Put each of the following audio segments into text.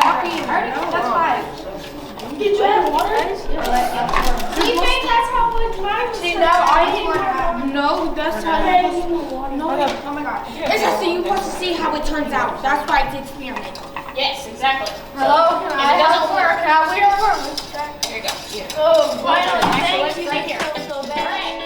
walking. That's fine. Did you have water? Do you think that's how much mine was? No, I didn't. No, that's how. No. Oh my God. It's just so you want to see how it turns out. That's why it's experimental. Yes, exactly. Hello? If it doesn't work, we don't work. here you go. Yeah. Oh, well, Thank thank you. right here. So bad.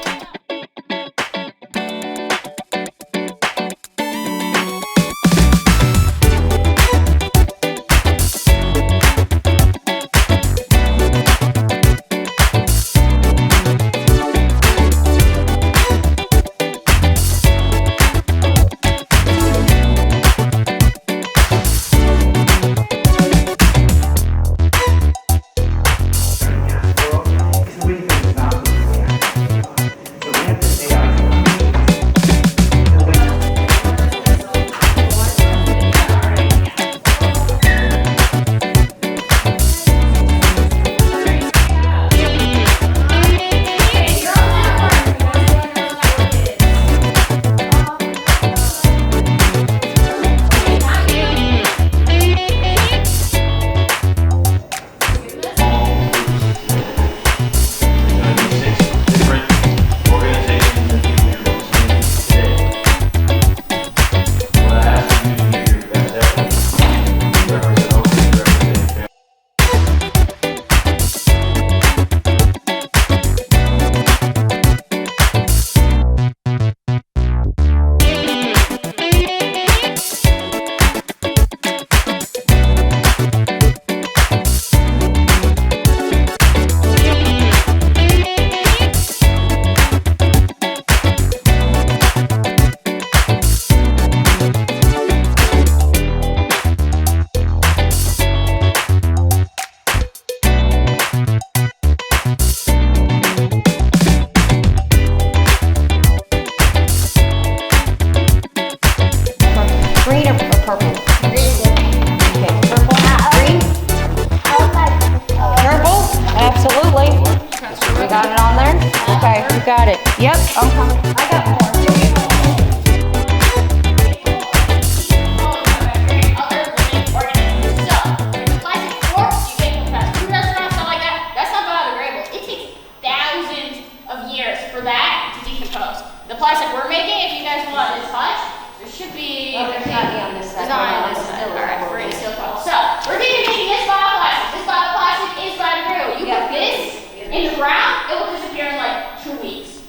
Green or purple? Green. Okay, purple, green? Purple? Absolutely. We got it on there? Okay, you got it. Yep, I'm coming. I got more. The plastic we're making, if you guys want this touch, there should be Oh, there's not on this side. There's not on this side. Alright, we're gonna still touch. So, we're gonna be making this bioplastic. This bioplastic is biodegradable. You put this in the ground, it will disappear in like 2 weeks.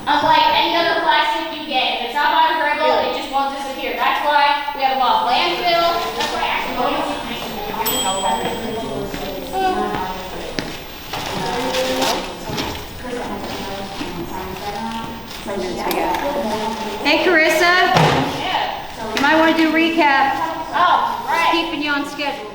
Unlike any other plastic you get, if it's not biodegradable, it just won't disappear. That's why we have a lot of landfill. That's why actually Hey, Carissa. Yeah. You might want to do recap. Oh, right. Keeping you on schedule.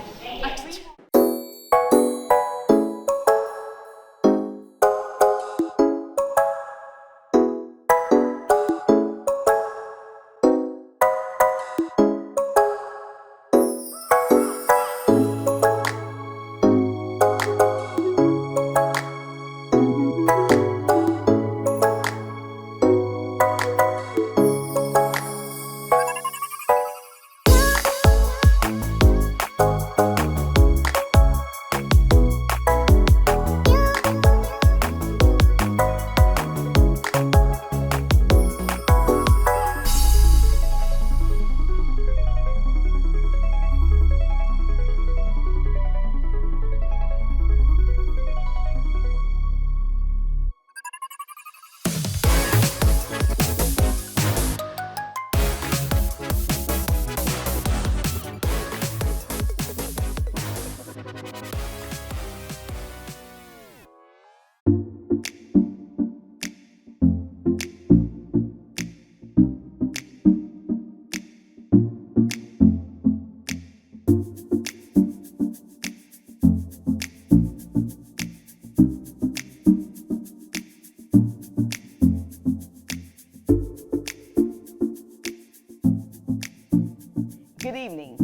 Good evening.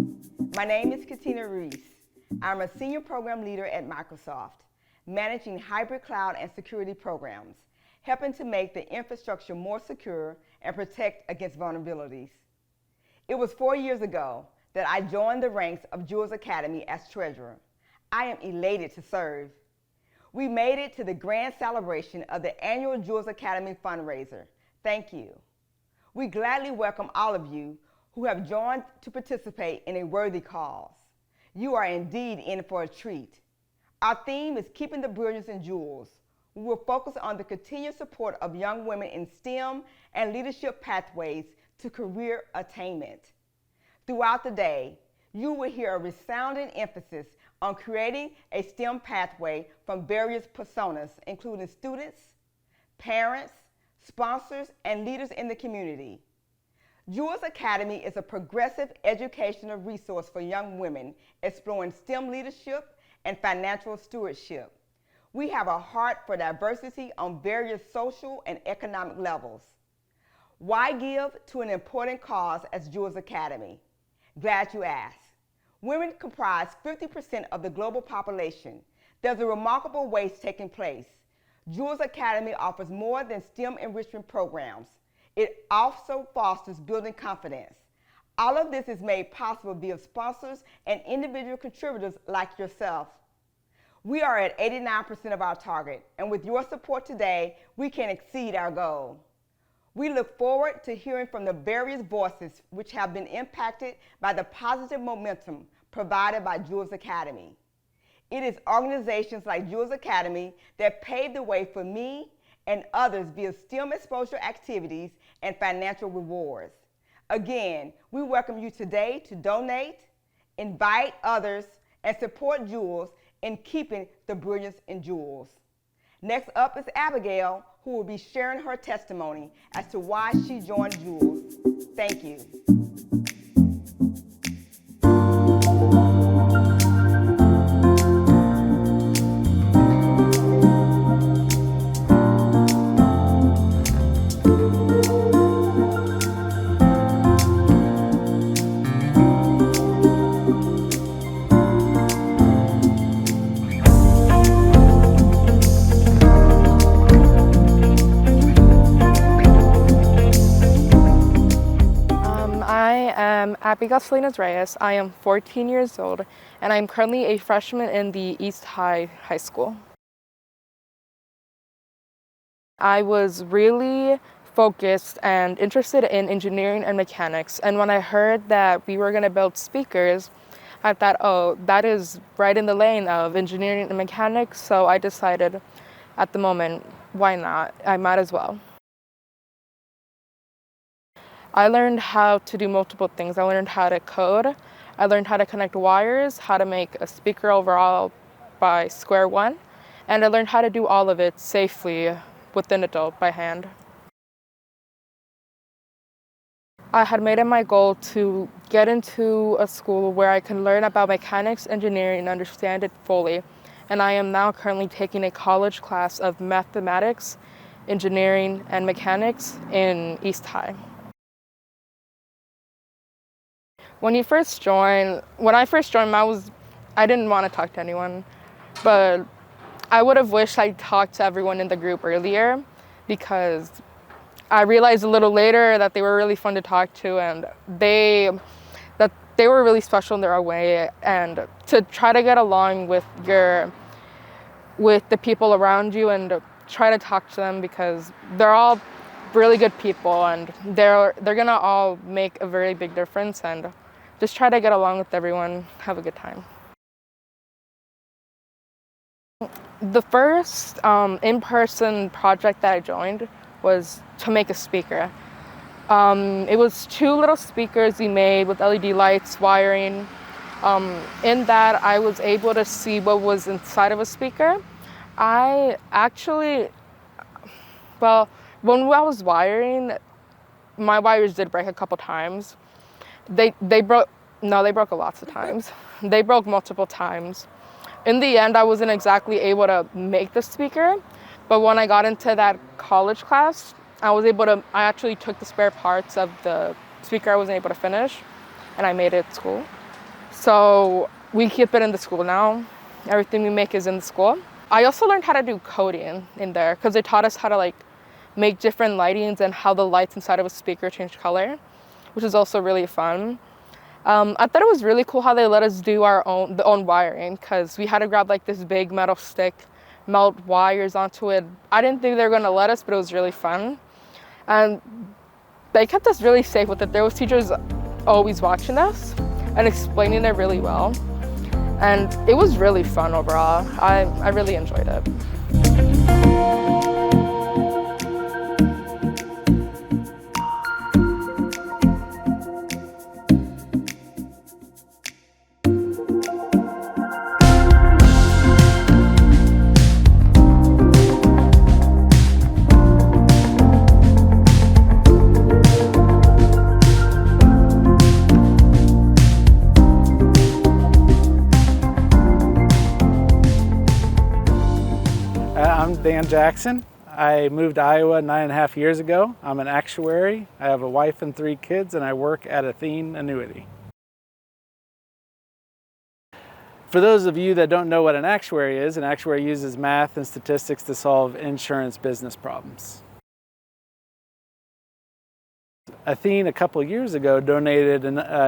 My name is Katina Reese. I'm a senior program leader at Microsoft, managing hybrid cloud and security programs, helping to make the infrastructure more secure and protect against vulnerabilities. It was 4 years ago that I joined the ranks of Jewels Academy as treasurer. I am elated to serve. We made it to the grand celebration of the annual Jewels Academy fundraiser. Thank you. We gladly welcome all of you who have joined to participate in a worthy cause. You are indeed in for a treat. Our theme is Keeping the Brilliance in Jewels. We will focus on the continued support of young women in STEM and leadership pathways to career attainment. Throughout the day, you will hear a resounding emphasis on creating a STEM pathway from various personas, including students, parents, sponsors, and leaders in the community. Jewels Academy is a progressive educational resource for young women exploring STEM leadership and financial stewardship. We have a heart for diversity on various social and economic levels. Why give to an important cause as Jewels Academy? Glad you asked. Women comprise 50% of the global population. There's a remarkable waste taking place. Jewels Academy offers more than STEM enrichment programs. It also fosters building confidence. All of this is made possible via sponsors and individual contributors like yourself. We are at 89% of our target, and with your support today, we can exceed our goal. We look forward to hearing from the various voices which have been impacted by the positive momentum provided by Jewels Academy. It is organizations like Jewels Academy that paved the way for me and others via STEM exposure activities and financial rewards. Again, we welcome you today to donate, invite others, and support Jewels in keeping the brilliance in Jewels. Next up is Abigail, who will be sharing her testimony as to why she joined Jewels. Thank you. I am Abigail Salinas Reyes. I am 14 years old, and I'm currently a freshman in the East High School. I was really focused and interested in engineering and mechanics, and when I heard that we were going to build speakers, I thought, oh, that is right in the lane of engineering and mechanics, so I decided at the moment, why not? I might as well. I learned how to do multiple things. I learned how to code. I learned how to connect wires, how to make a speaker overall by square one, and I learned how to do all of it safely with an adult by hand. I had made it my goal to get into a school where I can learn about mechanics, engineering, and understand it fully. And I am now currently taking a college class of mathematics, engineering, and mechanics in East High. When I first joined, I didn't want to talk to anyone, but I would have wished I talked to everyone in the group earlier, because I realized a little later that they were really fun to talk to, and that they were really special in their own way, and to try to get along with the people around you and try to talk to them, because they're all really good people and they're gonna all make a very big difference, and just try to get along with everyone, have a good time. The first in-person project that I joined was to make a speaker. It was 2 little speakers we made with LED lights, wiring. In that, I was able to see what was inside of a speaker. When I was wiring, my wires did break a couple times. They broke lots of times. They broke multiple times. In the end, I wasn't exactly able to make the speaker, but when I got into that college class, I actually took the spare parts of the speaker I wasn't able to finish, and I made it at school. So we keep it in the school now. Everything we make is in the school. I also learned how to do coding in there, because they taught us how to make different lightings and how the lights inside of a speaker change color, which is also really fun. I thought it was really cool how they let us do our own wiring, because we had to grab like this big metal stick, melt wires onto it. I didn't think they were gonna let us, but it was really fun. And they kept us really safe with it. There was teachers always watching us and explaining it really well. And it was really fun overall. I really enjoyed it. I'm Dan Jackson. I moved to Iowa 9.5 years ago. I'm an actuary. I have a wife and 3 kids, and I work at Athene Annuity. For those of you that don't know what an actuary uses math and statistics to solve insurance business problems. Athene a couple years ago donated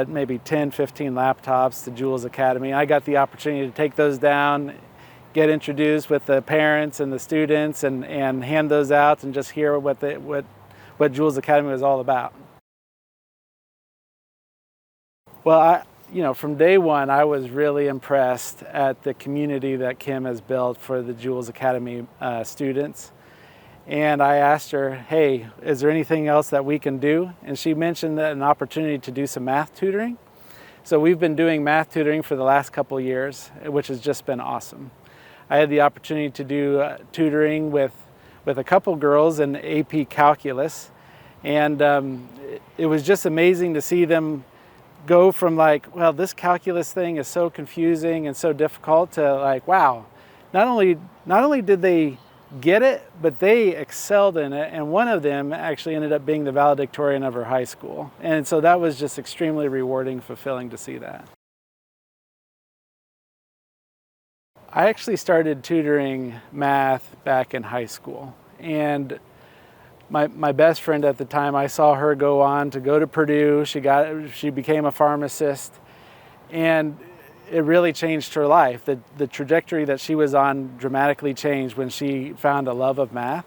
maybe 10, 15 laptops to Jules Academy. I got the opportunity to take those down, get introduced with the parents and the students, and hand those out and just hear what Jules Academy was all about. Well, from day one, I was really impressed at the community that Kim has built for the Jules Academy students. And I asked her, hey, is there anything else that we can do? And she mentioned that an opportunity to do some math tutoring. So we've been doing math tutoring for the last couple years, which has just been awesome. I had the opportunity to do tutoring with a couple girls in AP Calculus, and it was just amazing to see them go from like, well, this calculus thing is so confusing and so difficult, to like, wow, not only did they get it, but they excelled in it, and one of them actually ended up being the valedictorian of her high school. And so that was just extremely rewarding, fulfilling to see that. I actually started tutoring math back in high school, and my best friend at the time, I saw her go on to go to Purdue. She became a pharmacist, and it really changed her life. The trajectory that she was on dramatically changed when she found a love of math.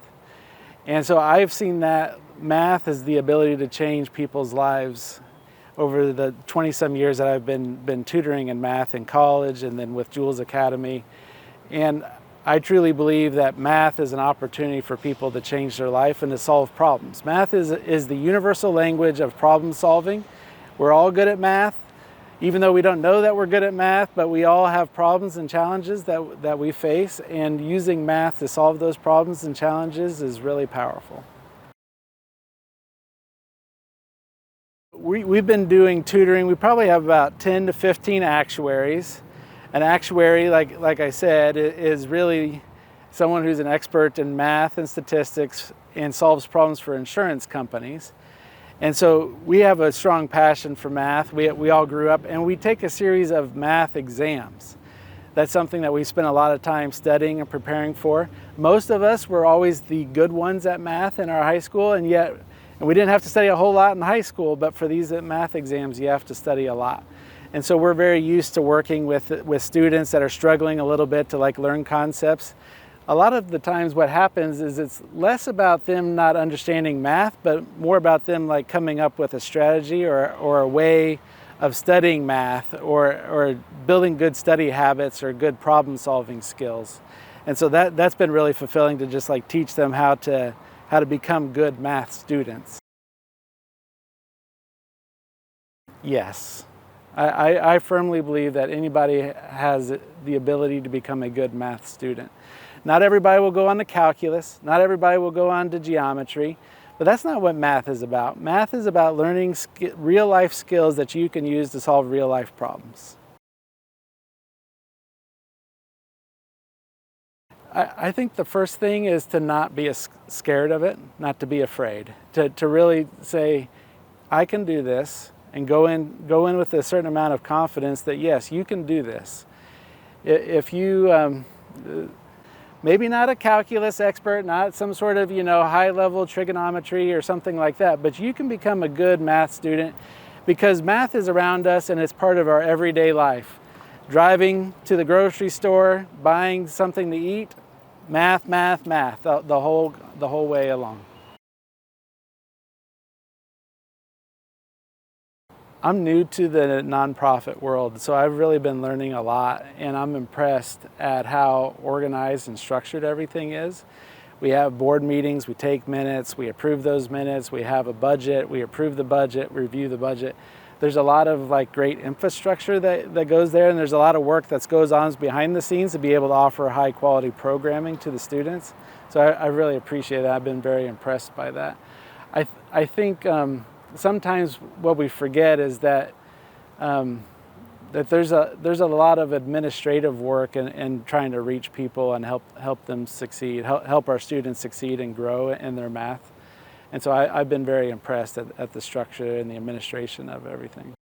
And so I've seen that math has the ability to change people's lives over the 20-some years that I've been tutoring in math in college and then with Jules Academy. And I truly believe that math is an opportunity for people to change their life and to solve problems. Math is the universal language of problem solving. We're all good at math, even though we don't know that we're good at math, but we all have problems and challenges that we face, and using math to solve those problems and challenges is really powerful. We've been doing tutoring. We probably have about 10 to 15 actuaries. An actuary, like I said, is really someone who's an expert in math and statistics and solves problems for insurance companies. And so we have a strong passion for math. We all grew up, and we take a series of math exams. That's something that we spend a lot of time studying and preparing for. Most of us were always the good ones at math in our high school, and we didn't have to study a whole lot in high school, but for these math exams, you have to study a lot. And so we're very used to working with students that are struggling a little bit to learn concepts. A lot of the times what happens is it's less about them not understanding math, but more about them coming up with a strategy or a way of studying math or building good study habits or good problem solving skills. And so that's been really fulfilling to just teach them how to become good math students. Yes. I firmly believe that anybody has the ability to become a good math student. Not everybody will go on to calculus, not everybody will go on to geometry, but that's not what math is about. Math is about learning real life skills that you can use to solve real life problems. I think the first thing is to not be scared of it, not to be afraid, to really say, I can do this. And go in with a certain amount of confidence that yes, you can do this. If you, maybe not a calculus expert, not some sort of high-level trigonometry or something like that, but you can become a good math student because math is around us and it's part of our everyday life. Driving to the grocery store, buying something to eat, math, math, math, the whole way along. I'm new to the nonprofit world, so I've really been learning a lot, and I'm impressed at how organized and structured everything is. We have board meetings, we take minutes, we approve those minutes, we have a budget, we approve the budget, review the budget. There's a lot of great infrastructure that goes there, and there's a lot of work that goes on behind the scenes to be able to offer high quality programming to the students. So I really appreciate that. I've been very impressed by that. I think sometimes what we forget is that there's a lot of administrative work in trying to reach people and help them succeed, help our students succeed and grow in their math. And so I've been very impressed at the structure and the administration of everything.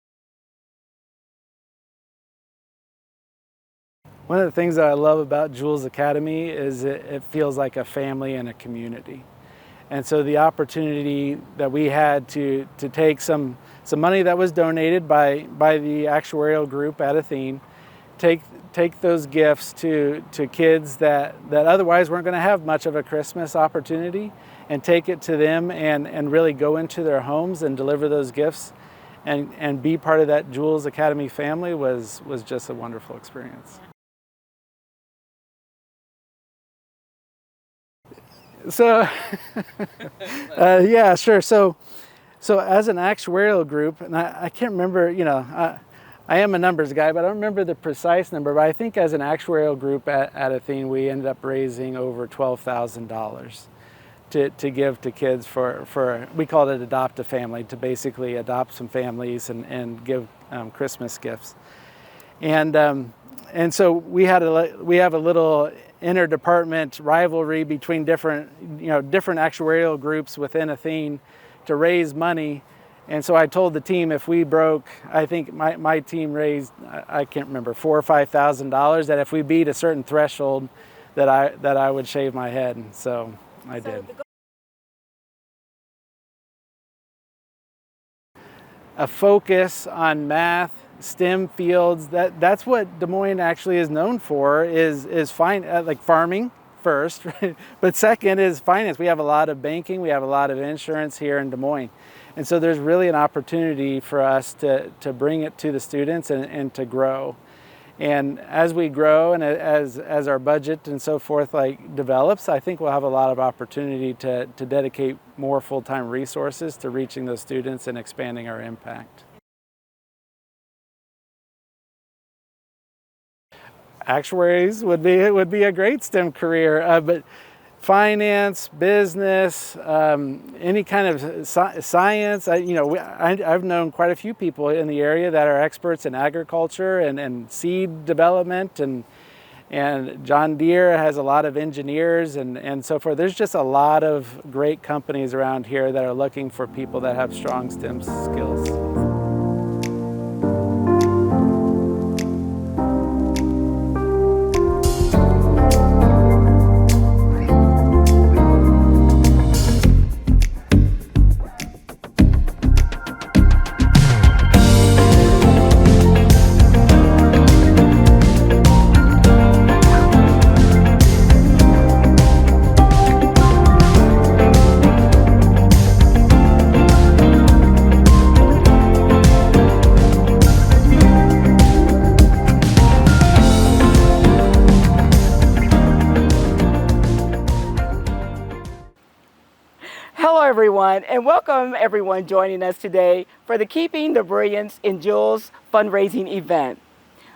One of the things that I love about Jules Academy is it feels like a family and a community. And so the opportunity that we had to take some money that was donated by the actuarial group at Athene, take those gifts to kids that otherwise weren't going to have much of a Christmas opportunity, and take it to them and really go into their homes and deliver those gifts and be part of that Jules Academy family was just a wonderful experience. So, yeah, sure. So as an actuarial group, and I can't remember, I am a numbers guy, but I don't remember the precise number, but I think as an actuarial group at Athene, we ended up raising over $12,000 to give to kids for we called it Adopt a Family, to basically adopt some families and give Christmas gifts. And so we have a little interdepartment rivalry between different actuarial groups within Athene to raise money. And so I told the team if we broke, I think my team raised, I can't remember, $4,000 or $5,000, that if we beat a certain threshold that I would shave my head. And so I did. A focus on math, STEM fields, that's what Des Moines actually is known for, is like farming first, right? But second is finance. We have a lot of banking, we have a lot of insurance here in Des Moines. And so there's really an opportunity for us to bring it to the students and to grow. And as we grow and as our budget and so forth develops, I think we'll have a lot of opportunity to dedicate more full-time resources to reaching those students and expanding our impact. Actuaries would be a great STEM career, but finance, business, any kind of science. I've known quite a few people in the area that are experts in agriculture and seed development, and John Deere has a lot of engineers and so forth. There's just a lot of great companies around here that are looking for people that have strong STEM skills. Hello everyone, and welcome everyone joining us today for the Keeping the Brilliance in Jules fundraising event.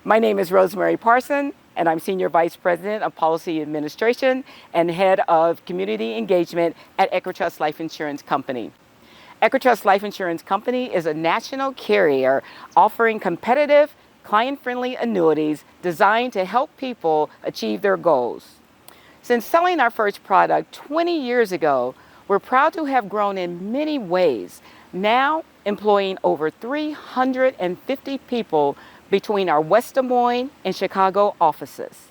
My name is Rosemary Parson, and I'm Senior Vice President of Policy Administration and Head of Community Engagement at Equitrust Life Insurance Company. Equitrust Life Insurance Company is a national carrier offering competitive, client-friendly annuities designed to help people achieve their goals. Since selling our first product 20 years ago, we're proud to have grown in many ways, now employing over 350 people between our West Des Moines and Chicago offices.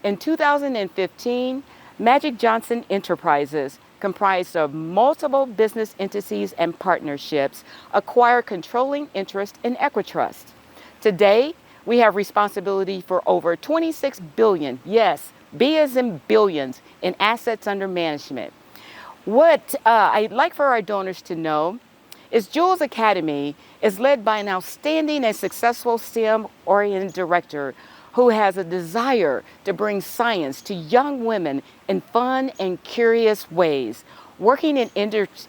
In 2015, Magic Johnson Enterprises comprised of multiple business entities and partnerships, acquire controlling interest in Equitrust. Today, we have responsibility for over 26 billion, yes, B as in billions, in assets under management. What I'd like for our donors to know is Jules Academy is led by an outstanding and successful STEM-oriented director who has a desire to bring science to young women in fun and curious ways, working in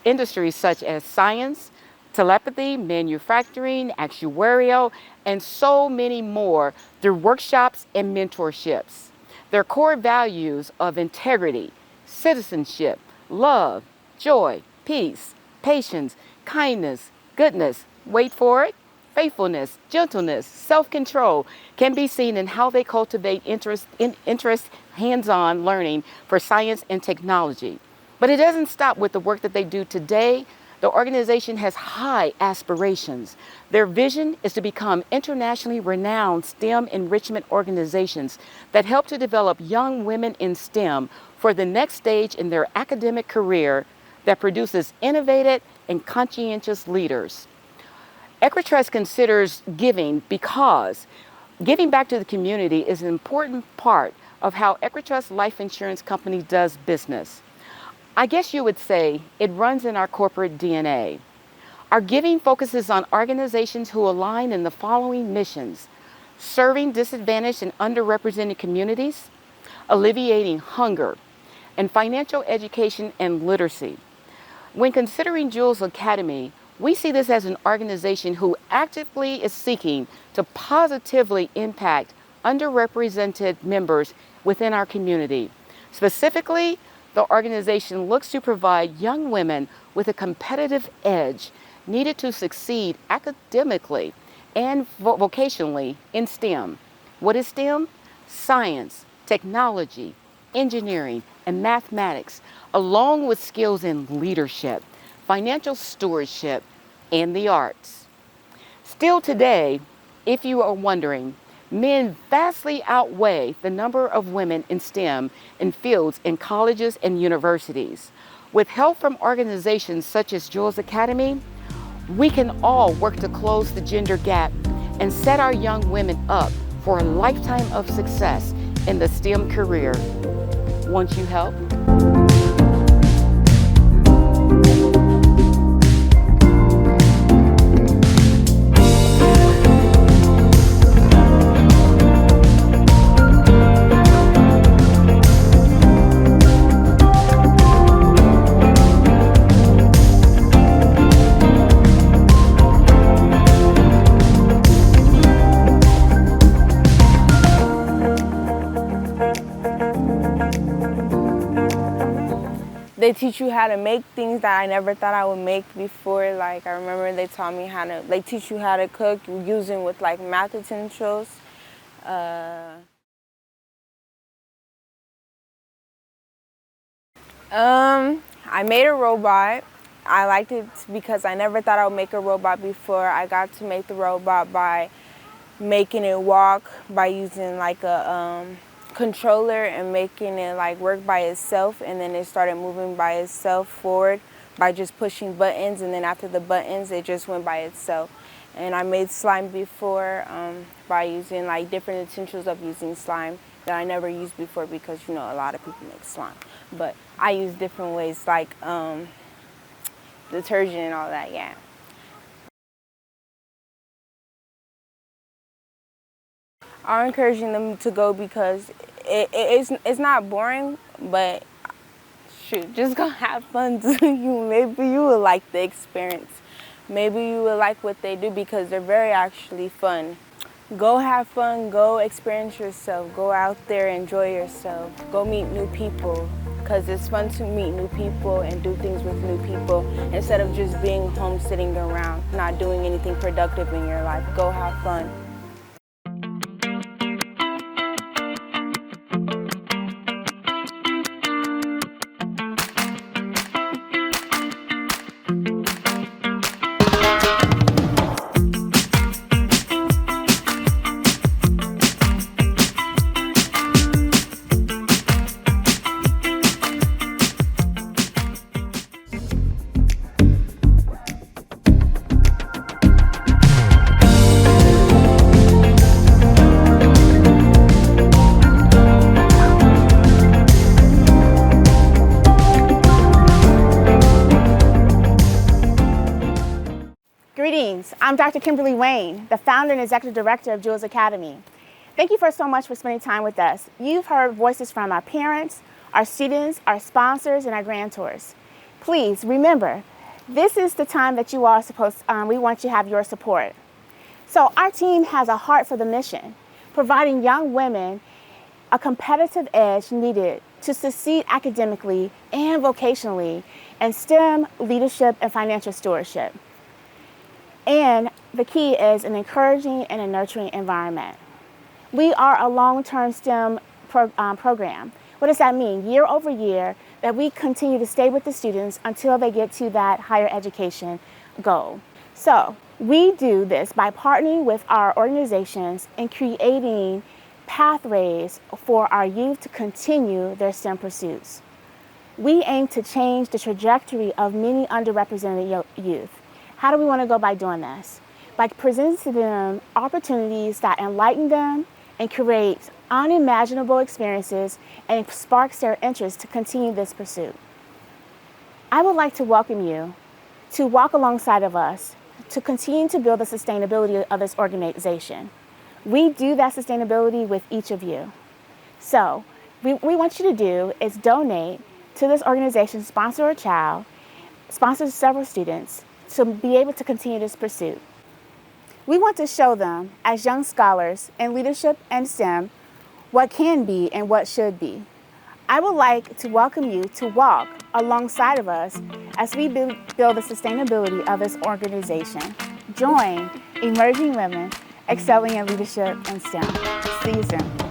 industries such as science, telepathy, manufacturing, actuarial, and so many more through workshops and mentorships. Their core values of integrity, citizenship, love, joy, peace, patience, kindness, goodness, wait for it, faithfulness, gentleness, self-control can be seen in how they cultivate interest, hands-on learning for science and technology. But it doesn't stop with the work that they do today. The organization has high aspirations. Their vision is to become internationally renowned STEM enrichment organizations that help to develop young women in STEM for the next stage in their academic career that produces innovative and conscientious leaders. Equitrust considers giving because giving back to the community is an important part of how Equitrust Life Insurance Company does business. I guess you would say it runs in our corporate DNA. Our giving focuses on organizations who align in the following missions: serving disadvantaged and underrepresented communities, alleviating hunger, and financial education and literacy. When considering Jules Academy, we see this as an organization who actively is seeking to positively impact underrepresented members within our community. Specifically, the organization looks to provide young women with a competitive edge needed to succeed academically and vocationally in STEM. What is STEM? Science, technology, engineering, and mathematics, along with skills in leadership, financial stewardship, and the arts. Still today, if you are wondering, men vastly outweigh the number of women in STEM in fields in colleges and universities. With help from organizations such as Jules Academy, we can all work to close the gender gap and set our young women up for a lifetime of success in the STEM career. Won't you help? They teach you how to make things that I never thought I would make before. Like, I remember they taught me how to, they teach you how to cook using with like math essentials. I made a robot. I liked it because I never thought I would make a robot before. I got to make the robot by making it walk, by using like a controller and making it like work by itself, and then it started moving by itself forward by just pushing buttons, and then after the buttons it just went by itself. And I made slime before by using like different essentials of using slime that I never used before, because you know a lot of people make slime, but I use different ways like detergent and all that. Yeah. I'm encouraging them to go because it's not boring, but shoot, just go have fun. Maybe you will like the experience. Maybe you will like what they do because they're very actually fun. Go have fun, go experience yourself, go out there, enjoy yourself, go meet new people, because it's fun to meet new people and do things with new people instead of just being home sitting around, not doing anything productive in your life. Go have fun. I'm Dr. Kimberly Wayne, the founder and executive director of Jules Academy. Thank you so much for spending time with us. You've heard voices from our parents, our students, our sponsors, and our grantors. Please remember, this is the time that you are we want you to have your support. So our team has a heart for the mission, providing young women a competitive edge needed to succeed academically and vocationally in STEM, leadership, and financial stewardship. And the key is an encouraging and a nurturing environment. We are a long-term STEM program. What does that mean? Year over year, that we continue to stay with the students until they get to that higher education goal. So we do this by partnering with our organizations and creating pathways for our youth to continue their STEM pursuits. We aim to change the trajectory of many underrepresented youth. How do we want to go by doing this? By presenting to them opportunities that enlighten them and create unimaginable experiences and sparks their interest to continue this pursuit. I would like to welcome you to walk alongside of us to continue to build the sustainability of this organization. We do that sustainability with each of you. So what we want you to do is donate to this organization, sponsor a child, sponsor several students to be able to continue this pursuit. We want to show them, as young scholars in leadership and STEM, what can be and what should be. I would like to welcome you to walk alongside of us as we build the sustainability of this organization. Join emerging women excelling in leadership and STEM. See you soon.